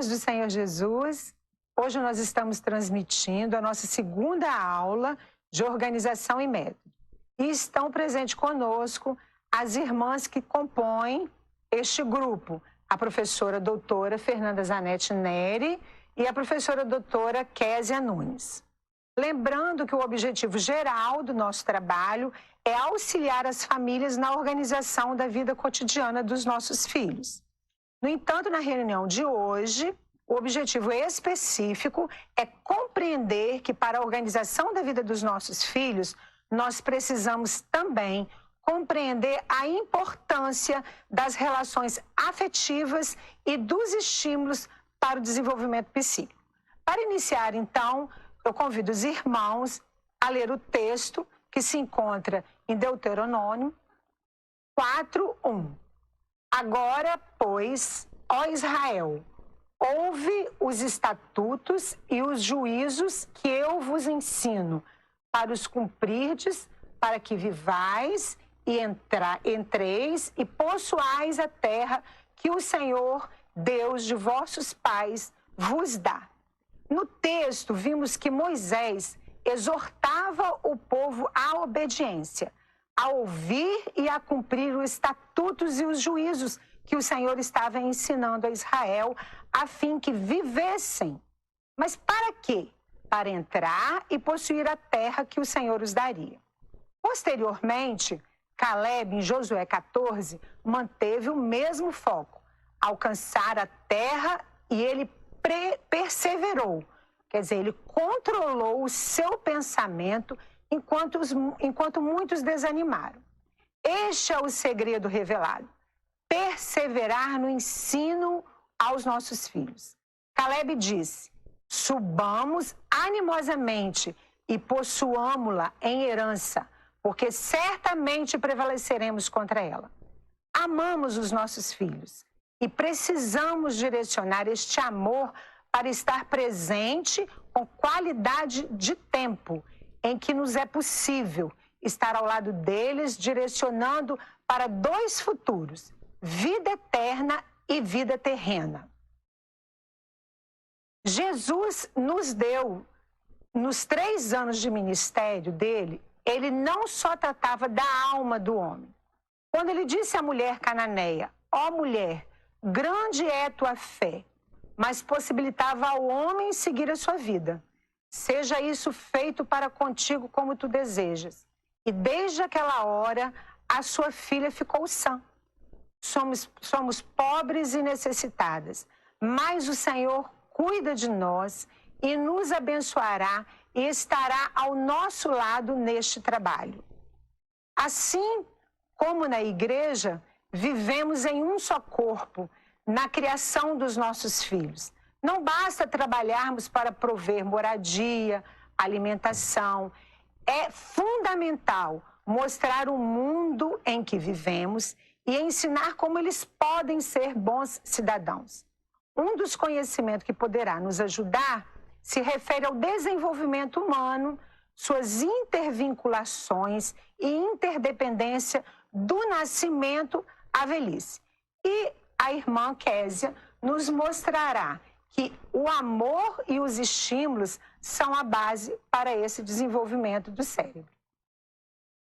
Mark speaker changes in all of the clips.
Speaker 1: paz do Senhor Jesus. Hoje nós estamos transmitindo a nossa segunda aula de organização e método. E estão presentes conosco as irmãs que compõem este grupo, a professora doutora Fernanda Zanetti Neri e a professora doutora Késia Nunes. Lembrando que o objetivo geral do nosso trabalho é auxiliar as famílias na organização da vida cotidiana dos nossos filhos. No entanto, na reunião de hoje, o objetivo específico é compreender que para a organização da vida dos nossos filhos, nós precisamos também compreender a importância das relações afetivas e dos estímulos para o desenvolvimento psíquico. Para iniciar, então, eu convido os irmãos a ler o texto que se encontra em Deuteronômio 4:1. Agora, pois, ó Israel, ouve os estatutos e os juízos que eu vos ensino, para os cumprirdes, para que vivais e entreis e possuais a terra que o Senhor, Deus de vossos pais, vos dá. No texto, vimos que Moisés exortava o povo à obediência, a ouvir e a cumprir os estatutos e os juízos que o Senhor estava ensinando a Israel, a fim que vivessem. Mas para quê? Para entrar e possuir a terra que o Senhor os daria. Posteriormente, Caleb, em Josué 14, manteve o mesmo foco, alcançar a terra, e ele perseverou. Quer dizer, ele controlou o seu pensamento enquanto muitos desanimaram. Este é o segredo revelado: perseverar no ensino aos nossos filhos. Caleb disse: subamos animosamente e possuamo-la em herança, porque certamente prevaleceremos contra ela. Amamos os nossos filhos e precisamos direcionar este amor para estar presente com qualidade de tempo em que nos é possível estar ao lado deles, direcionando para dois futuros: vida eterna e vida terrena. Jesus nos deu, nos 3 anos de ministério dele, ele não só tratava da alma do homem. Quando ele disse à mulher cananeia: ó mulher, grande é tua fé, mas possibilitava ao homem seguir a sua vida. Seja isso feito para contigo como tu desejas. E desde aquela hora, a sua filha ficou sã. Somos pobres e necessitadas, mas o Senhor cuida de nós e nos abençoará e estará ao nosso lado neste trabalho. Assim como na igreja, vivemos em um só corpo, na criação dos nossos filhos. Não basta trabalharmos para prover moradia, alimentação. É fundamental mostrar o mundo em que vivemos e ensinar como eles podem ser bons cidadãos. Um dos conhecimentos que poderá nos ajudar se refere ao desenvolvimento humano, suas intervinculações e interdependência do nascimento à velhice. E a irmã Késia nos mostrará que o amor e os estímulos são a base para esse desenvolvimento do cérebro.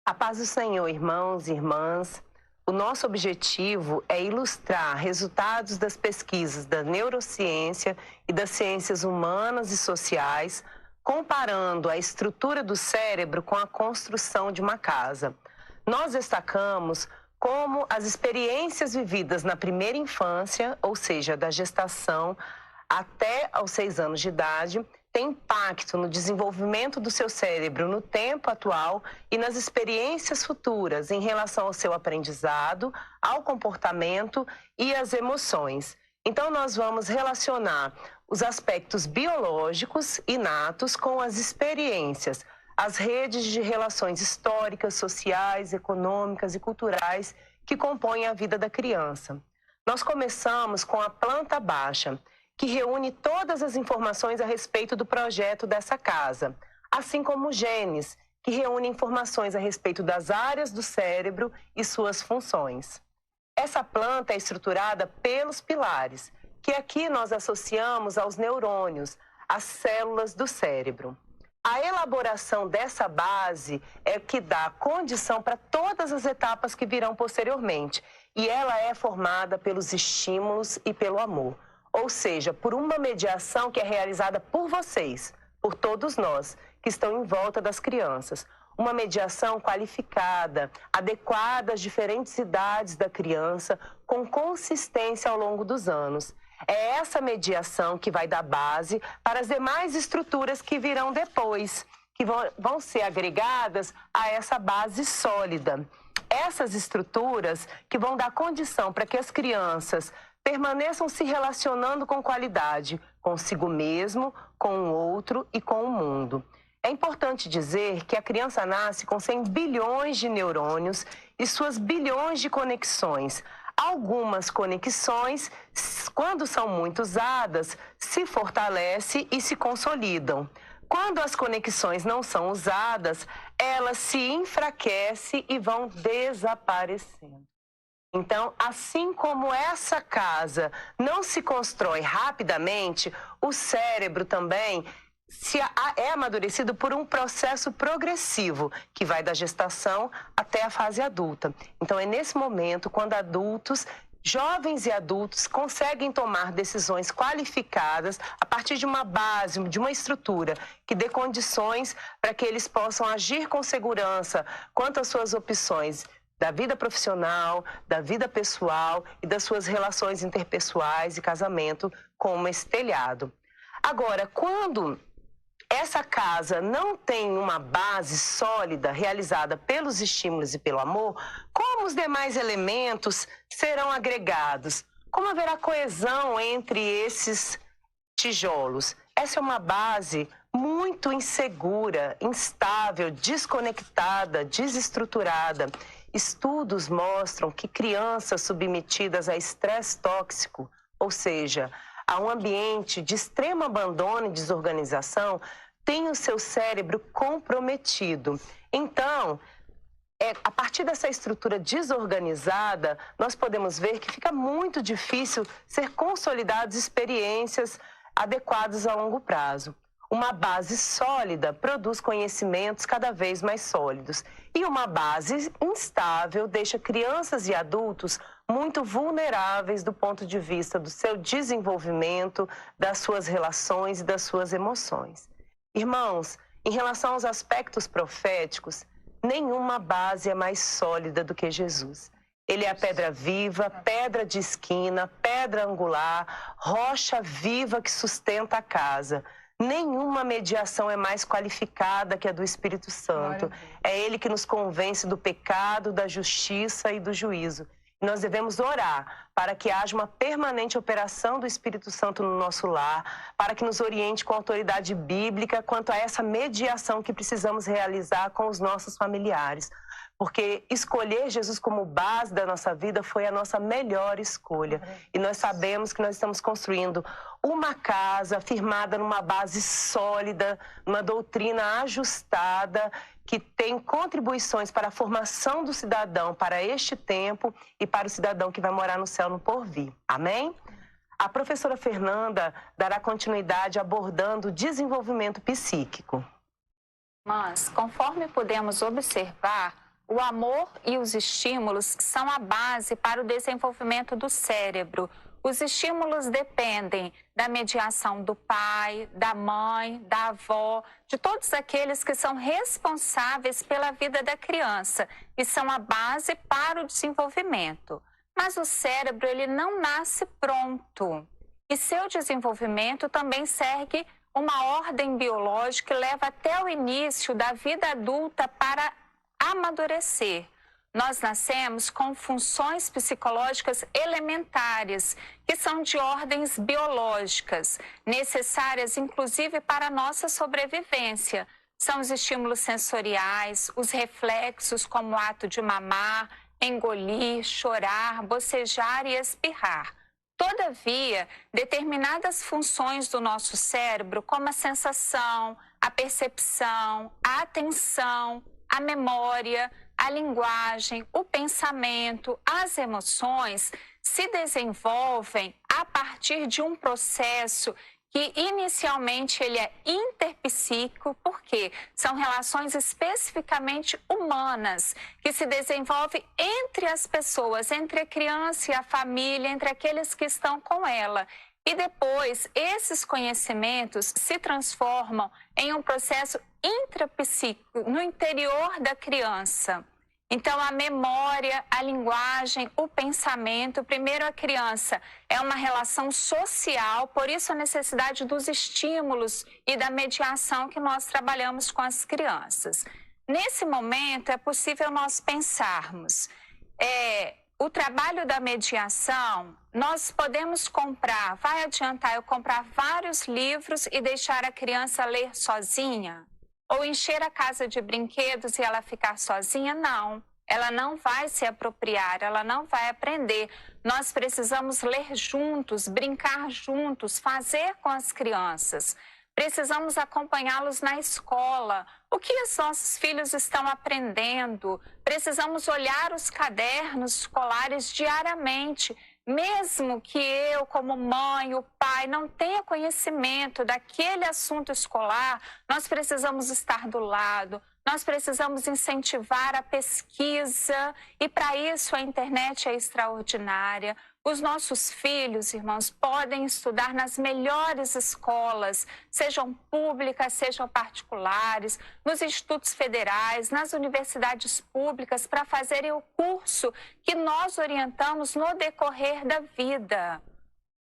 Speaker 2: A paz do Senhor, irmãos e irmãs. O nosso objetivo é ilustrar resultados das pesquisas da neurociência e das ciências humanas e sociais, comparando a estrutura do cérebro com a construção de uma casa. Nós destacamos como as experiências vividas na primeira infância, ou seja, da gestação até aos 6 anos de idade, têm impacto no desenvolvimento do seu cérebro no tempo atual e nas experiências futuras em relação ao seu aprendizado, ao comportamento e às emoções. Então, nós vamos relacionar os aspectos biológicos inatos com as experiências, as redes de relações históricas, sociais, econômicas e culturais que compõem a vida da criança. Nós começamos com a planta baixa, que reúne todas as informações a respeito do projeto dessa casa, assim como genes, que reúne informações a respeito das áreas do cérebro e suas funções. Essa planta é estruturada pelos pilares, que aqui nós associamos aos neurônios, às células do cérebro. A elaboração dessa base é que dá condição para todas as etapas que virão posteriormente. E ela é formada pelos estímulos e pelo amor. Ou seja, por uma mediação que é realizada por vocês, por todos nós, que estão em volta das crianças. Uma mediação qualificada, adequada às diferentes idades da criança, com consistência ao longo dos anos. É essa mediação que vai dar base para as demais estruturas que virão depois, que vão ser agregadas a essa base sólida. Essas estruturas que vão dar condição para que as crianças permaneçam se relacionando com qualidade, consigo mesmo, com o outro e com o mundo. É importante dizer que a criança nasce com 100 bilhões de neurônios e suas bilhões de conexões. Algumas conexões, quando são muito usadas, se fortalecem e se consolidam. Quando as conexões não são usadas, elas se enfraquecem e vão desaparecendo. Então, assim como essa casa não se constrói rapidamente, o cérebro também é amadurecido por um processo progressivo, que vai da gestação até a fase adulta. Então, é nesse momento, quando adultos, jovens e adultos, conseguem tomar decisões qualificadas a partir de uma base, de uma estrutura que dê condições para que eles possam agir com segurança quanto às suas opções da vida profissional, da vida pessoal e das suas relações interpessoais e casamento, como esse telhado. Agora, quando essa casa não tem uma base sólida realizada pelos estímulos e pelo amor, como os demais elementos serão agregados? Como haverá coesão entre esses tijolos? Essa é uma base muito insegura, instável, desconectada, desestruturada. Estudos mostram que crianças submetidas a estresse tóxico, ou seja, a um ambiente de extremo abandono e desorganização, tem o seu cérebro comprometido. Então, a partir dessa estrutura desorganizada, nós podemos ver que fica muito difícil ser consolidadas experiências adequadas a longo prazo. Uma base sólida produz conhecimentos cada vez mais sólidos. E uma base instável deixa crianças e adultos muito vulneráveis do ponto de vista do seu desenvolvimento, das suas relações e das suas emoções. Irmãos, em relação aos aspectos proféticos, nenhuma base é mais sólida do que Jesus. Ele é a pedra viva, pedra de esquina, pedra angular, rocha viva que sustenta a casa. Nenhuma mediação é mais qualificada que a do Espírito Santo. É ele que nos convence do pecado, da justiça e do juízo. E nós devemos orar para que haja uma permanente operação do Espírito Santo no nosso lar, para que nos oriente com autoridade bíblica quanto a essa mediação que precisamos realizar com os nossos familiares. Porque escolher Jesus como base da nossa vida foi a nossa melhor escolha. E nós sabemos que nós estamos construindo uma casa firmada numa base sólida, numa doutrina ajustada, que tem contribuições para a formação do cidadão para este tempo e para o cidadão que vai morar no céu no porvir. Amém? A professora Fernanda dará continuidade abordando o desenvolvimento psíquico.
Speaker 3: Mas, conforme podemos observar, o amor e os estímulos são a base para o desenvolvimento do cérebro. Os estímulos dependem da mediação do pai, da mãe, da avó, de todos aqueles que são responsáveis pela vida da criança e são a base para o desenvolvimento. Mas o cérebro, ele não nasce pronto. E seu desenvolvimento também segue uma ordem biológica que leva até o início da vida adulta para amadurecer. Nós nascemos com funções psicológicas elementares, que são de ordens biológicas, necessárias inclusive para a nossa sobrevivência. São os estímulos sensoriais, os reflexos como o ato de mamar, engolir, chorar, bocejar e espirrar. Todavia, determinadas funções do nosso cérebro, como a sensação, a percepção, a atenção, a memória, a linguagem, o pensamento, as emoções, se desenvolvem a partir de um processo que inicialmente ele é interpsíquico, porque são relações especificamente humanas, que se desenvolvem entre as pessoas, entre a criança e a família, entre aqueles que estão com ela. E depois, esses conhecimentos se transformam em um processo intrapsíquico, no interior da criança. Então, a memória, a linguagem, o pensamento, primeiro a criança é uma relação social, por isso a necessidade dos estímulos e da mediação que nós trabalhamos com as crianças. Nesse momento, é possível nós pensarmos, o trabalho da mediação, nós podemos comprar, vai adiantar eu comprar vários livros e deixar a criança ler sozinha? Ou encher a casa de brinquedos e ela ficar sozinha? Não, ela não vai se apropriar, ela não vai aprender. Nós precisamos ler juntos, brincar juntos, fazer com as crianças. Precisamos acompanhá-los na escola. O que os nossos filhos estão aprendendo? Precisamos olhar os cadernos escolares diariamente. Mesmo que eu, como mãe, o pai, não tenha conhecimento daquele assunto escolar, nós precisamos estar do lado, nós precisamos incentivar a pesquisa e para isso a internet é extraordinária. Os nossos filhos, irmãos, podem estudar nas melhores escolas, sejam públicas, sejam particulares, nos institutos federais, nas universidades públicas, para fazerem o curso que nós orientamos no decorrer da vida.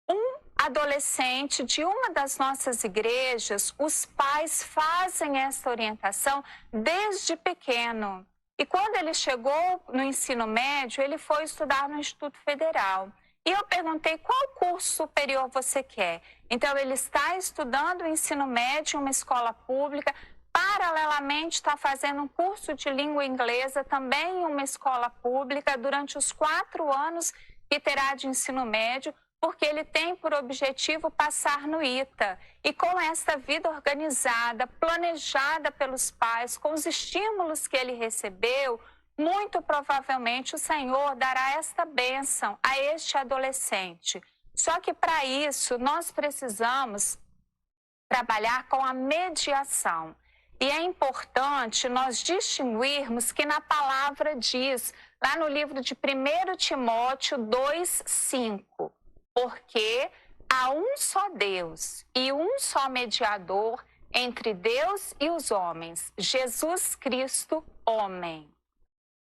Speaker 3: Um adolescente de uma das nossas igrejas, os pais fazem essa orientação desde pequeno. E quando ele chegou no ensino médio, ele foi estudar no Instituto Federal. E eu perguntei, qual curso superior você quer? Então, ele está estudando o ensino médio em uma escola pública, paralelamente está fazendo um curso de língua inglesa também em uma escola pública durante os 4 anos que terá de ensino médio, porque ele tem por objetivo passar no ITA. E com esta vida organizada, planejada pelos pais, com os estímulos que ele recebeu, muito provavelmente o Senhor dará esta bênção a este adolescente. Só que para isso nós precisamos trabalhar com a mediação. E é importante nós distinguirmos que na palavra diz, lá no livro de 1 Timóteo 2:5, porque há um só Deus e um só mediador entre Deus e os homens, Jesus Cristo, homem.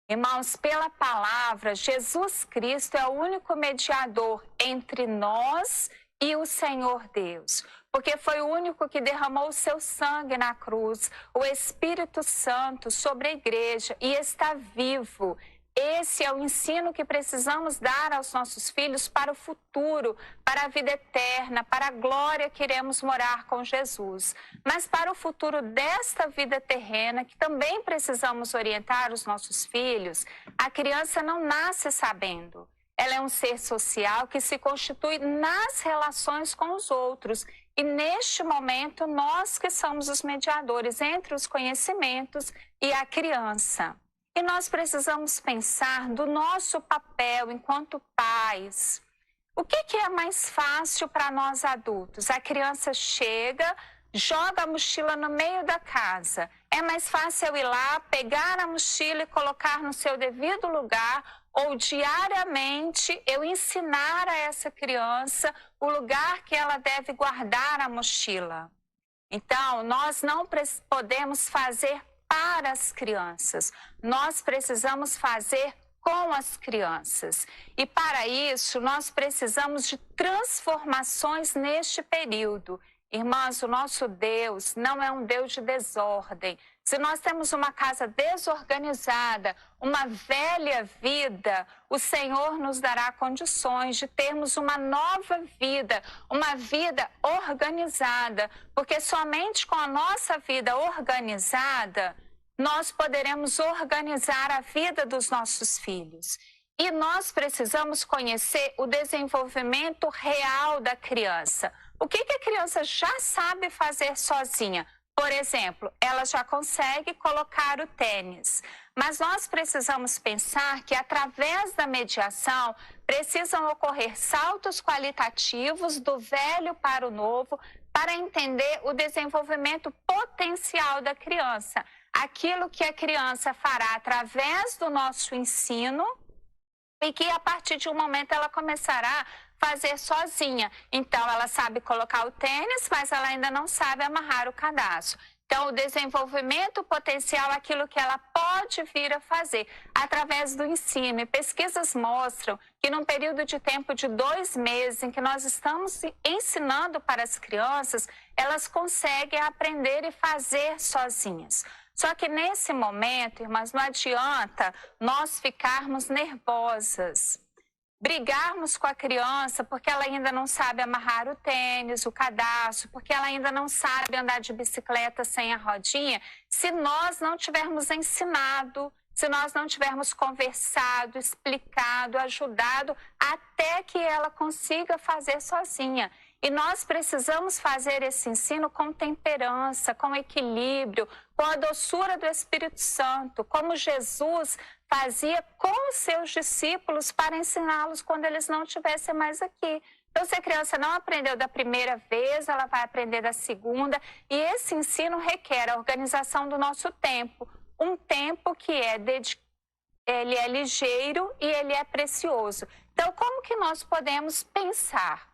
Speaker 3: Irmãos, pela palavra, Jesus Cristo é o único mediador entre nós e o Senhor Deus, porque foi o único que derramou o seu sangue na cruz, o Espírito Santo sobre a igreja e está vivo. Esse é o ensino que precisamos dar aos nossos filhos para o futuro, para a vida eterna, para a glória que iremos morar com Jesus. Mas para o futuro desta vida terrena, que também precisamos orientar os nossos filhos, a criança não nasce sabendo. Ela é um ser social que se constitui nas relações com os outros. E neste momento, nós que somos os mediadores entre os conhecimentos e a criança. E nós precisamos pensar do nosso papel enquanto pais. O que é mais fácil para nós adultos? A criança chega, joga a mochila no meio da casa. É mais fácil eu ir lá, pegar a mochila e colocar no seu devido lugar, ou diariamente eu ensinar a essa criança o lugar que ela deve guardar a mochila. Então, nós não podemos fazer para as crianças, nós precisamos fazer com as crianças. E para isso, nós precisamos de transformações neste período. Irmãs, o nosso Deus não é um Deus de desordem. Se nós temos uma casa desorganizada, uma velha vida, o Senhor nos dará condições de termos uma nova vida, uma vida organizada, porque somente com a nossa vida organizada, nós poderemos organizar a vida dos nossos filhos. E nós precisamos conhecer o desenvolvimento real da criança. O que a criança já sabe fazer sozinha? Por exemplo, ela já consegue colocar o tênis, mas nós precisamos pensar que, através da mediação, precisam ocorrer saltos qualitativos do velho para o novo, para entender o desenvolvimento potencial da criança. Aquilo que a criança fará através do nosso ensino e que, a partir de um momento, ela começará a fazer sozinha. Então, ela sabe colocar o tênis, mas ela ainda não sabe amarrar o cadastro. Então, o desenvolvimento potencial é aquilo que ela pode vir a fazer através do ensino. E pesquisas mostram que, num período de tempo de 2 meses, em que nós estamos ensinando para as crianças, elas conseguem aprender e fazer sozinhas. Só que, nesse momento, irmãs, não adianta nós ficarmos nervosas, brigarmos com a criança porque ela ainda não sabe amarrar o tênis, o cadastro, porque ela ainda não sabe andar de bicicleta sem a rodinha, se nós não tivermos ensinado, se nós não tivermos conversado, explicado, ajudado, até que ela consiga fazer sozinha. E nós precisamos fazer esse ensino com temperança, com equilíbrio, com a doçura do Espírito Santo, como Jesus fazia com os seus discípulos para ensiná-los quando eles não estivessem mais aqui. Então, se a criança não aprendeu da primeira vez, ela vai aprender da segunda. E esse ensino requer a organização do nosso tempo. Um tempo que ele é ligeiro e ele é precioso. Então, como que nós podemos pensar?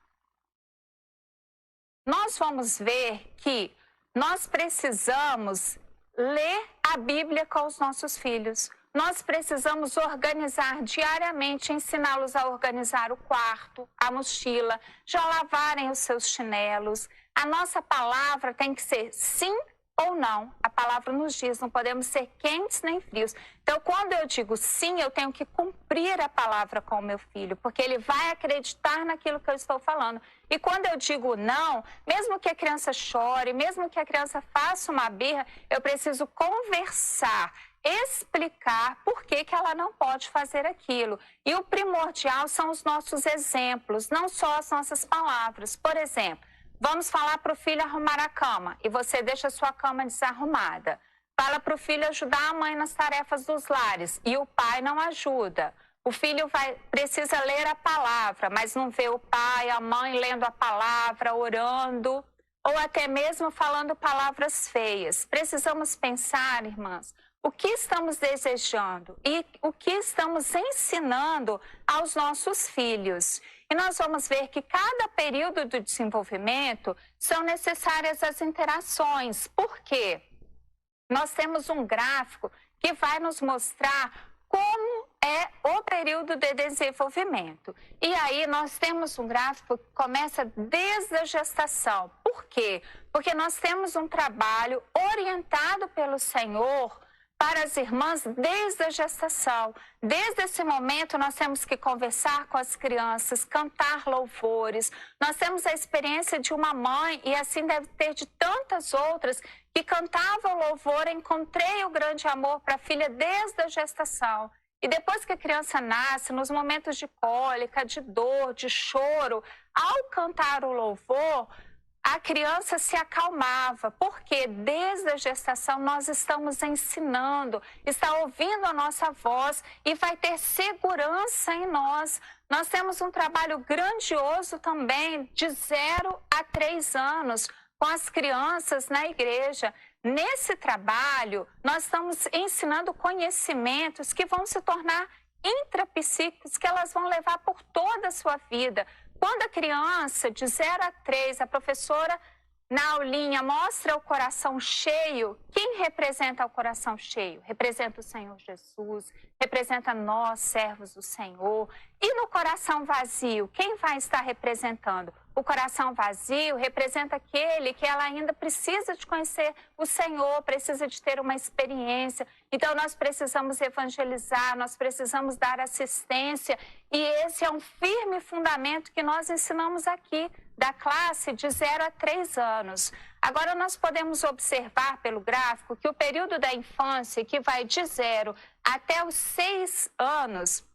Speaker 3: Nós vamos ver que nós precisamos ler a Bíblia com os nossos filhos. Nós precisamos organizar diariamente, ensiná-los a organizar o quarto, a mochila, já lavarem os seus chinelos. A nossa palavra tem que ser sim ou não. A palavra nos diz, não podemos ser quentes nem frios. Então, quando eu digo sim, eu tenho que cumprir a palavra com o meu filho, porque ele vai acreditar naquilo que eu estou falando. E quando eu digo não, mesmo que a criança chore, mesmo que a criança faça uma birra, eu preciso conversar, explicar por que ela não pode fazer aquilo. E o primordial são os nossos exemplos, não só as nossas palavras. Por exemplo, vamos falar para o filho arrumar a cama e você deixa a sua cama desarrumada. Fala para o filho ajudar a mãe nas tarefas dos lares e o pai não ajuda. O filho precisa ler a palavra, mas não vê o pai, a mãe lendo a palavra, orando, ou até mesmo falando palavras feias. Precisamos pensar, irmãs, o que estamos desejando e o que estamos ensinando aos nossos filhos. E nós vamos ver que cada período do desenvolvimento são necessárias as interações. Por quê? Nós temos um gráfico que vai nos mostrar como é o período de desenvolvimento. E aí nós temos um gráfico que começa desde a gestação. Por quê? Porque nós temos um trabalho orientado pelo Senhor para as irmãs desde a gestação. Desde esse momento, nós temos que conversar com as crianças, cantar louvores. Nós temos a experiência de uma mãe, e assim deve ter de tantas outras, que cantava o louvor, encontrei o grande amor para a filha desde a gestação. E depois que a criança nasce, nos momentos de cólica, de dor, de choro, ao cantar o louvor, a criança se acalmava, porque desde a gestação nós estamos ensinando, está ouvindo a nossa voz e vai ter segurança em nós. Nós temos um trabalho grandioso também de 0 a 3 anos com as crianças na igreja. Nesse trabalho, nós estamos ensinando conhecimentos que vão se tornar intrapsíquicos, que elas vão levar por toda a sua vida. Quando a criança, de 0 a 3, a professora na aulinha mostra o coração cheio, quem representa o coração cheio? Representa o Senhor Jesus, representa nós, servos do Senhor. E no coração vazio, quem vai estar representando? O coração vazio representa aquele que ela ainda precisa de conhecer o Senhor, precisa de ter uma experiência. Então, nós precisamos evangelizar, nós precisamos dar assistência. E esse é um firme fundamento que nós ensinamos aqui, da classe de 0 a 3 anos. Agora, nós podemos observar pelo gráfico que o período da infância, que vai de 0 até os 6 anos,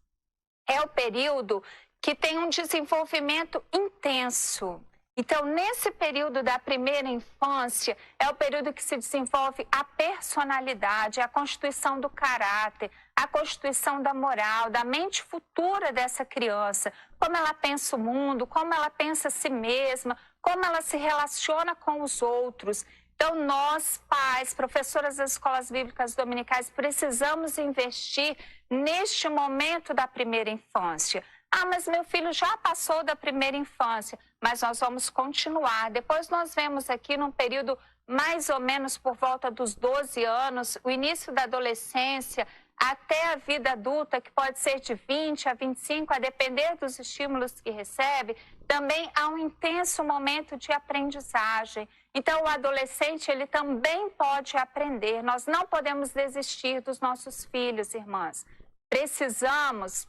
Speaker 3: é o período que tem um desenvolvimento intenso. Então, nesse período da primeira infância, é o período que se desenvolve a personalidade, a constituição do caráter, a constituição da moral, da mente futura dessa criança, como ela pensa o mundo, como ela pensa a si mesma, como ela se relaciona com os outros. Então, nós, pais, professoras das escolas bíblicas dominicais, precisamos investir neste momento da primeira infância. Ah, mas meu filho já passou da primeira infância, mas nós vamos continuar. Depois nós vemos aqui num período mais ou menos por volta dos 12 anos, o início da adolescência, até a vida adulta, que pode ser de 20 a 25, a depender dos estímulos que recebe, também há um intenso momento de aprendizagem. Então, o adolescente, ele também pode aprender. Nós não podemos desistir dos nossos filhos, irmãs. Precisamos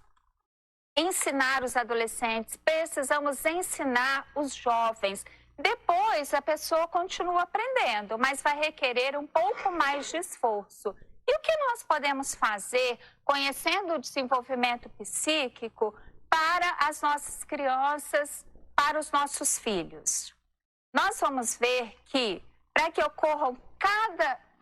Speaker 3: ensinar os adolescentes, precisamos ensinar os jovens. Depois, a pessoa continua aprendendo, mas vai requerer um pouco mais de esforço. E o que nós podemos fazer, conhecendo o desenvolvimento psíquico, para as nossas crianças, para os nossos filhos? Nós vamos ver que, para que ocorram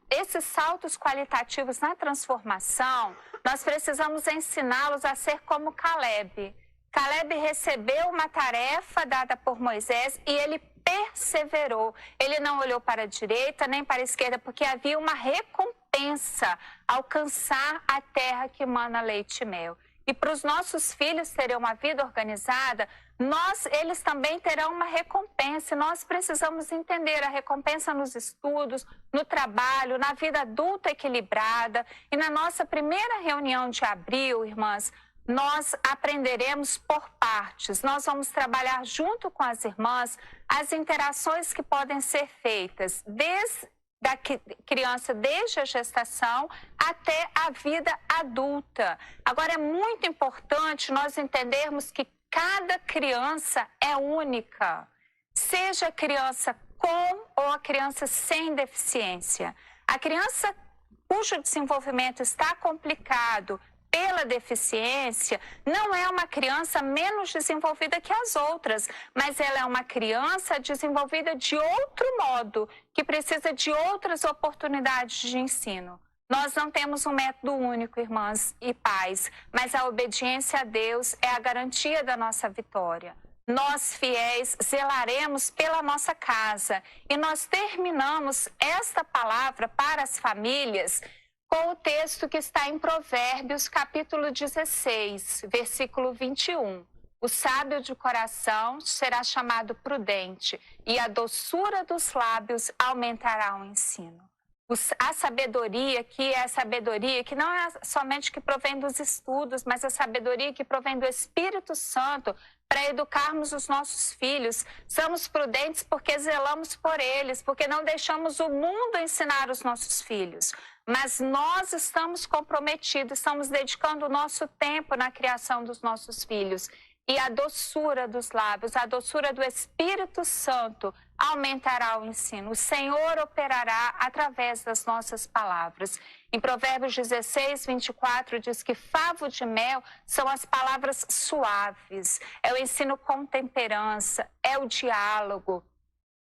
Speaker 3: esses saltos qualitativos na transformação, nós precisamos ensiná-los a ser como Caleb. Caleb recebeu uma tarefa dada por Moisés e ele perseverou. Ele não olhou para a direita nem para a esquerda, porque havia uma recompensa, alcançar a terra que mana leite e mel. E para os nossos filhos terem uma vida organizada, eles também terão uma recompensa. Nós precisamos entender a recompensa nos estudos, no trabalho, na vida adulta equilibrada. E na nossa primeira reunião de abril, irmãs, nós aprenderemos por partes. Nós vamos trabalhar junto com as irmãs as interações que podem ser feitas da criança desde a gestação até a vida adulta. Agora, é muito importante nós entendermos que cada criança é única, seja a criança com ou a criança sem deficiência. A criança cujo desenvolvimento está complicado pela deficiência não é uma criança menos desenvolvida que as outras, mas ela é uma criança desenvolvida de outro modo, que precisa de outras oportunidades de ensino. Nós não temos um método único, irmãs e pais, mas a obediência a Deus é a garantia da nossa vitória. Nós, fiéis, zelaremos pela nossa casa. E nós terminamos esta palavra para as famílias com o texto que está em Provérbios, capítulo 16, versículo 21. O sábio de coração será chamado prudente, e a doçura dos lábios aumentará o ensino. A sabedoria, que é a sabedoria que não é somente que provém dos estudos, mas a sabedoria que provém do Espírito Santo para educarmos os nossos filhos. Somos prudentes porque zelamos por eles, porque não deixamos o mundo ensinar os nossos filhos. Mas nós estamos comprometidos, estamos dedicando o nosso tempo na criação dos nossos filhos. E a doçura dos lábios, a doçura do Espírito Santo aumentará o ensino. O Senhor operará através das nossas palavras. Em Provérbios 16, 24, diz que favo de mel são as palavras suaves, é o ensino com temperança, é o diálogo.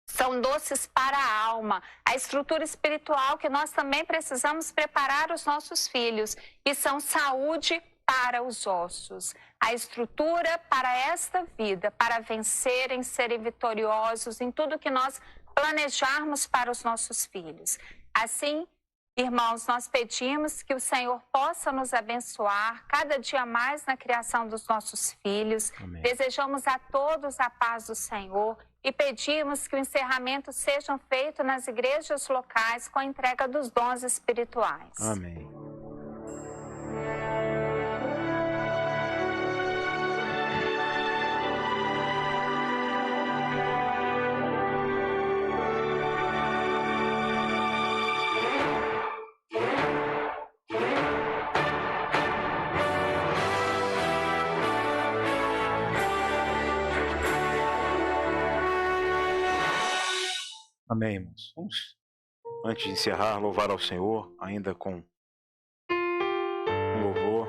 Speaker 3: São doces para a alma, a estrutura espiritual que nós também precisamos preparar os nossos filhos. E são saúde para os ossos, a estrutura para esta vida, para vencerem, serem vitoriosos em tudo que nós planejarmos para os nossos filhos. Assim, irmãos, nós pedimos que o Senhor possa nos abençoar cada dia mais na criação dos nossos filhos. Amém. Desejamos a todos a paz do Senhor e pedimos que o encerramento seja feito nas igrejas locais com a entrega dos dons espirituais.
Speaker 4: Amém. Amém, irmãos. Vamos, antes de encerrar, louvar ao Senhor, ainda com um louvor.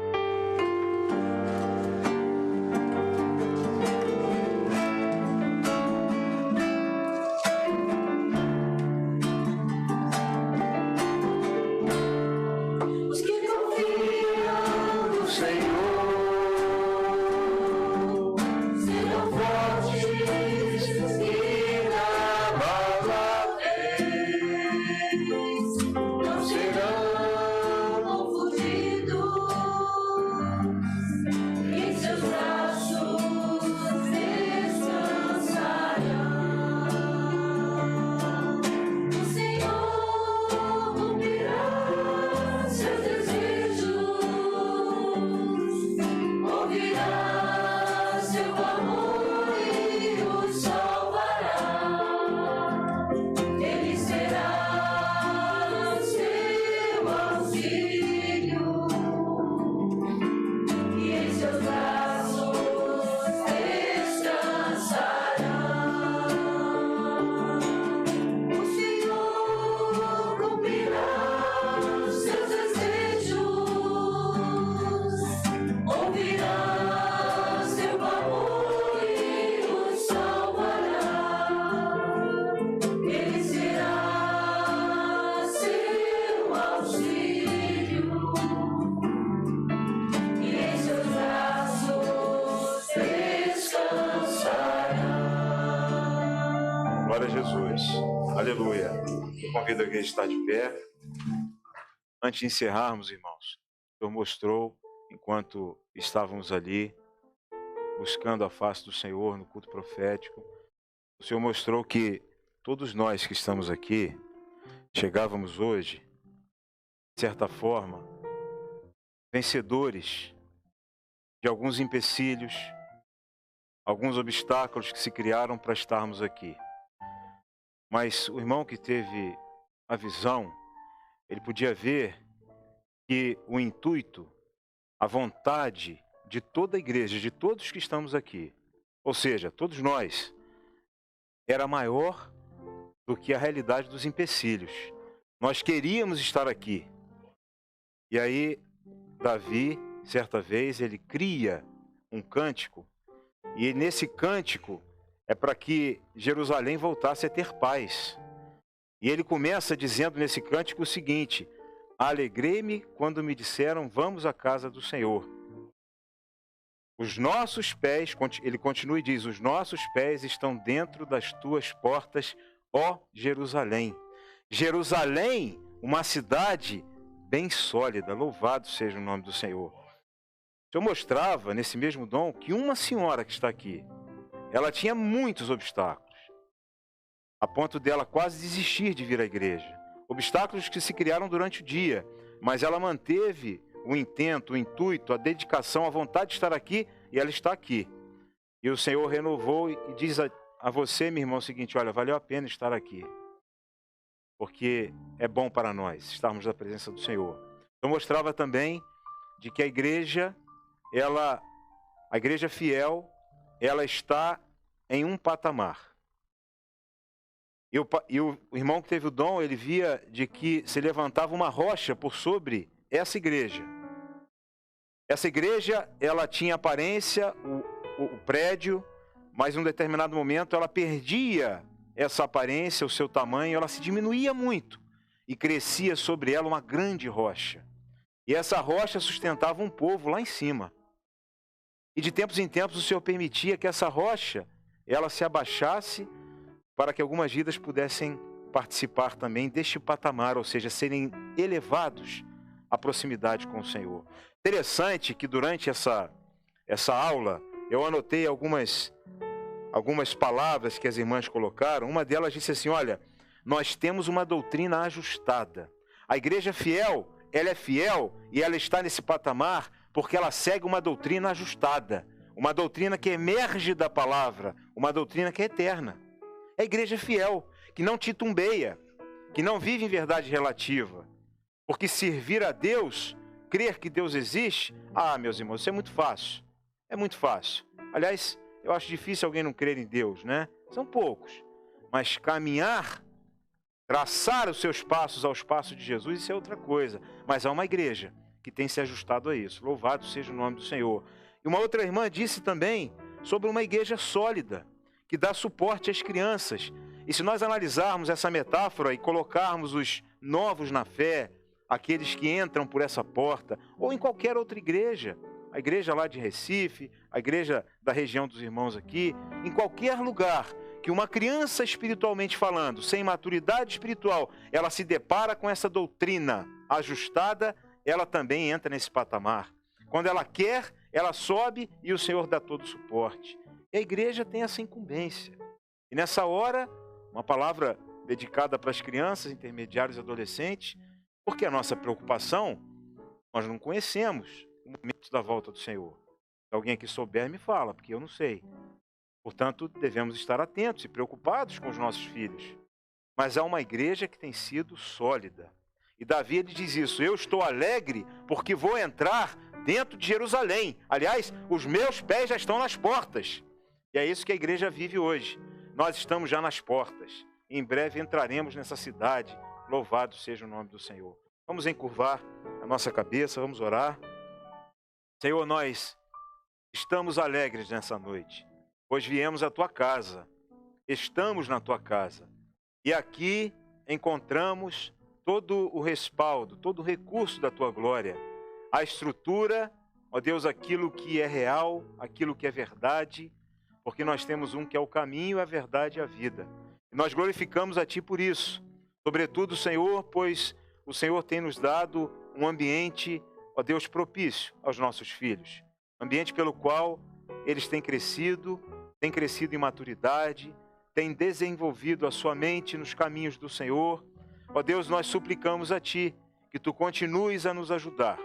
Speaker 4: Convido a igreja a estar de pé. Antes de encerrarmos, irmãos, o Senhor mostrou, enquanto estávamos ali, buscando a face do Senhor no culto profético, o Senhor mostrou que todos nós que estamos aqui, chegávamos hoje, de certa forma, vencedores de alguns empecilhos, alguns obstáculos que se criaram para estarmos aqui. Mas o irmão que teve a visão, ele podia ver que o intuito, a vontade de toda a igreja, de todos que estamos aqui, ou seja, todos nós, era maior do que a realidade dos empecilhos. Nós queríamos estar aqui. E aí, Davi, certa vez, ele cria um cântico, e nesse cântico é para que Jerusalém voltasse a ter paz. E ele começa dizendo nesse cântico o seguinte: alegrei-me quando me disseram, vamos à casa do Senhor. Os nossos pés, ele continua e diz, os nossos pés estão dentro das tuas portas, ó Jerusalém. Jerusalém, uma cidade bem sólida, louvado seja o nome do Senhor. O Senhor mostrava nesse mesmo dom que uma senhora que está aqui, ela tinha muitos obstáculos, a ponto dela quase desistir de vir à igreja. Obstáculos que se criaram durante o dia, mas ela manteve o intento, o intuito, a dedicação, a vontade de estar aqui, e ela está aqui. E o Senhor renovou e diz a você, meu irmão, o seguinte: olha, valeu a pena estar aqui, porque é bom para nós estarmos na presença do Senhor. Eu mostrava também de que a igreja fiel, ela está em um patamar. E o irmão que teve o dom, ele via de que se levantava uma rocha por sobre essa igreja. Essa igreja, ela tinha aparência, o prédio, mas em um determinado momento ela perdia essa aparência, o seu tamanho, ela se diminuía muito e crescia sobre ela uma grande rocha. E essa rocha sustentava um povo lá em cima. E de tempos em tempos o Senhor permitia que essa rocha, ela se abaixasse para que algumas vidas pudessem participar também deste patamar, ou seja, serem elevados à proximidade com o Senhor. Interessante que durante essa aula eu anotei algumas palavras que as irmãs colocaram. Uma delas disse assim: olha, nós temos uma doutrina ajustada. A igreja fiel, ela é fiel e ela está nesse patamar porque ela segue uma doutrina ajustada, uma doutrina que emerge da palavra, uma doutrina que é eterna. É a igreja fiel, que não titubeia, que não vive em verdade relativa. Porque servir a Deus, crer que Deus existe, meus irmãos, isso é muito fácil. É muito fácil. Aliás, eu acho difícil alguém não crer em Deus, né? São poucos. Mas caminhar, traçar os seus passos aos passos de Jesus, isso é outra coisa. Mas há uma igreja que tem se ajustado a isso. Louvado seja o nome do Senhor. E uma outra irmã disse também sobre uma igreja sólida, que dá suporte às crianças. E se nós analisarmos essa metáfora e colocarmos os novos na fé, aqueles que entram por essa porta, ou em qualquer outra igreja, a igreja lá de Recife, a igreja da região dos irmãos aqui, em qualquer lugar que uma criança espiritualmente falando, sem maturidade espiritual, ela se depara com essa doutrina ajustada, ela também entra nesse patamar. Quando ela quer, ela sobe e o Senhor dá todo o suporte. E a igreja tem essa incumbência. E nessa hora, uma palavra dedicada para as crianças, intermediários e adolescentes, porque a nossa preocupação, nós não conhecemos o momento da volta do Senhor. Se alguém aqui souber, me fala, porque eu não sei. Portanto, devemos estar atentos e preocupados com os nossos filhos. Mas há uma igreja que tem sido sólida. E Davi, ele diz isso: eu estou alegre porque vou entrar dentro de Jerusalém. Aliás, os meus pés já estão nas portas. E é isso que a igreja vive hoje. Nós estamos já nas portas. Em breve entraremos nessa cidade. Louvado seja o nome do Senhor. Vamos encurvar a nossa cabeça, vamos orar. Senhor, nós estamos alegres nessa noite, pois viemos à tua casa. Estamos na tua casa. E aqui encontramos todo o respaldo, todo o recurso da tua glória. A estrutura, ó Deus, aquilo que é real, aquilo que é verdade, porque nós temos um que é o caminho, a verdade e a vida. E nós glorificamos a Ti por isso, Sobretudo, Senhor, pois o Senhor tem nos dado um ambiente, ó Deus, propício aos nossos filhos. Ambiente pelo qual eles têm crescido em maturidade, têm desenvolvido a sua mente nos caminhos do Senhor. Ó Deus, nós suplicamos a Ti que Tu continues a nos ajudar,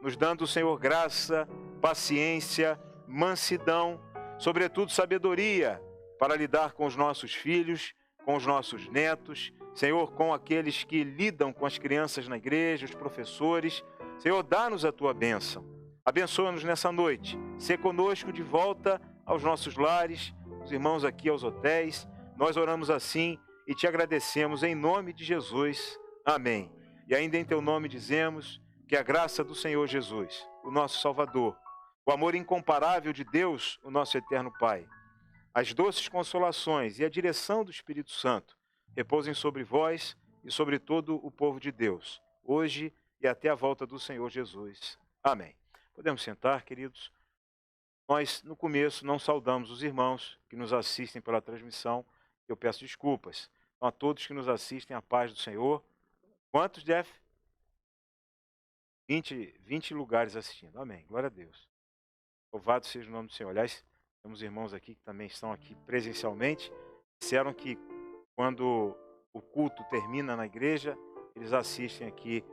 Speaker 4: nos dando, Senhor, graça, paciência, mansidão, sobretudo sabedoria para lidar com os nossos filhos, com os nossos netos, Senhor, com aqueles que lidam com as crianças na igreja, os professores. Senhor, dá-nos a Tua bênção. Abençoa-nos nessa noite. Sê conosco de volta aos nossos lares, os irmãos aqui aos hotéis. Nós oramos assim e Te agradecemos em nome de Jesus. Amém. E ainda em Teu nome dizemos que a graça do Senhor Jesus, o nosso Salvador, o amor incomparável de Deus, o nosso eterno Pai, as doces consolações e a direção do Espírito Santo repousem sobre vós e sobre todo o povo de Deus, hoje e até a volta do Senhor Jesus. Amém. Podemos sentar, queridos. Nós, no começo, não saudamos os irmãos que nos assistem pela transmissão. Eu peço desculpas. Então, a todos que nos assistem, a paz do Senhor. Quantos, Jeff? 20 lugares assistindo. Amém. Glória a Deus. Louvado seja o nome do Senhor. Aliás, temos irmãos aqui que também estão aqui presencialmente. Disseram que quando o culto termina na igreja, eles assistem aqui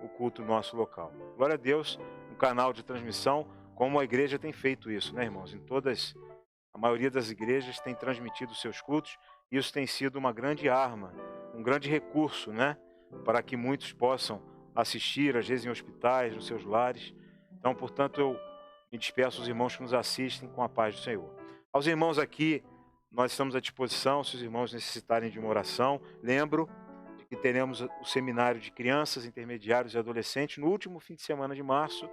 Speaker 4: o culto nosso local. Glória a Deus, um canal de transmissão, como a igreja tem feito isso, né, irmãos? A maioria das igrejas tem transmitido seus cultos, e isso tem sido uma grande arma, um grande recurso, né, para que muitos possam assistir, às vezes em hospitais, nos seus lares. Então, portanto, eu me despeço aos irmãos que nos assistem com a paz do Senhor. Aos irmãos aqui, nós estamos à disposição, se os irmãos necessitarem de uma oração. Lembro de que teremos o seminário de crianças, intermediários e adolescentes no último fim de semana de março.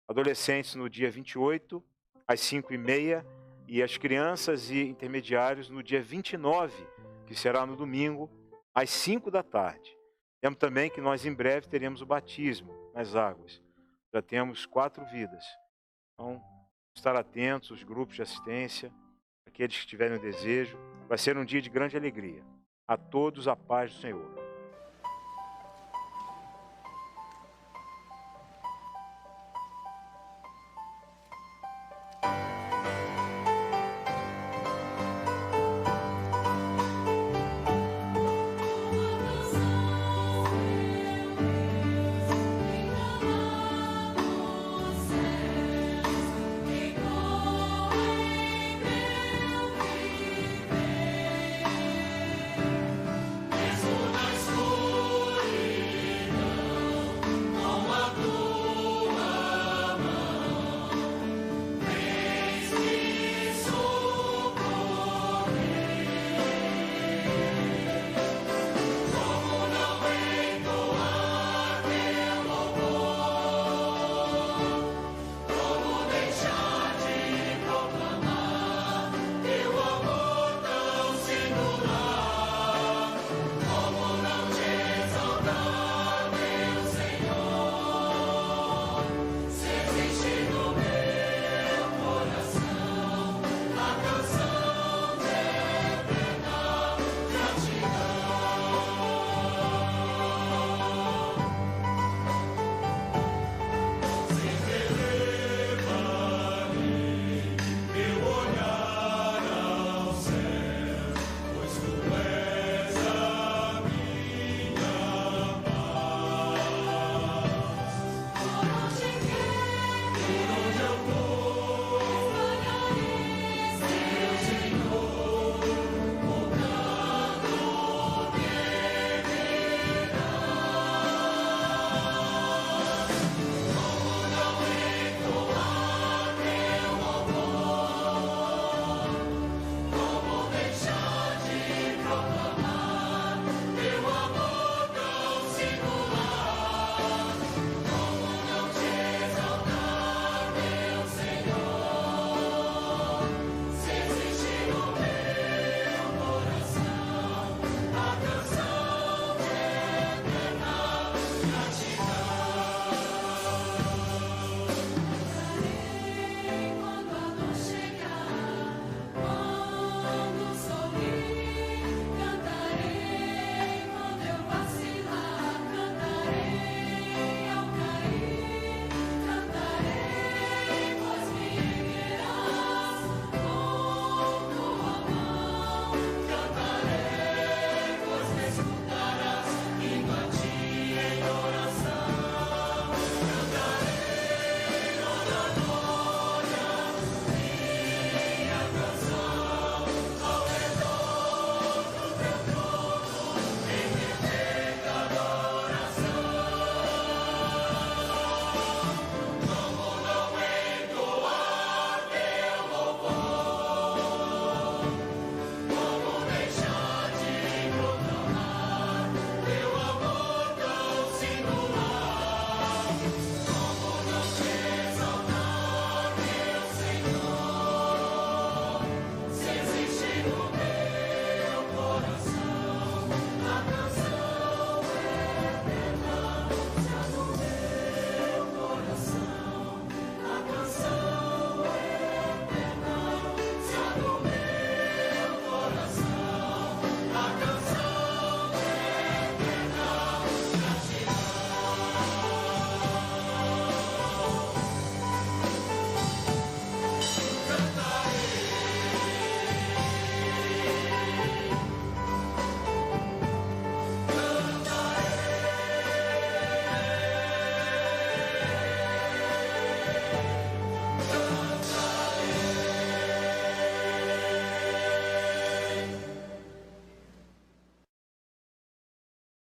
Speaker 4: Adolescentes no dia 28, às 5h30, e as crianças e intermediários no dia 29, que será no domingo, às 5 da tarde. Lembro também que nós em breve teremos o batismo nas águas. Já temos 4 vidas. Então, estar atentos, os grupos de assistência, aqueles que tiverem o desejo. Vai ser um dia de grande alegria. A todos a paz do Senhor.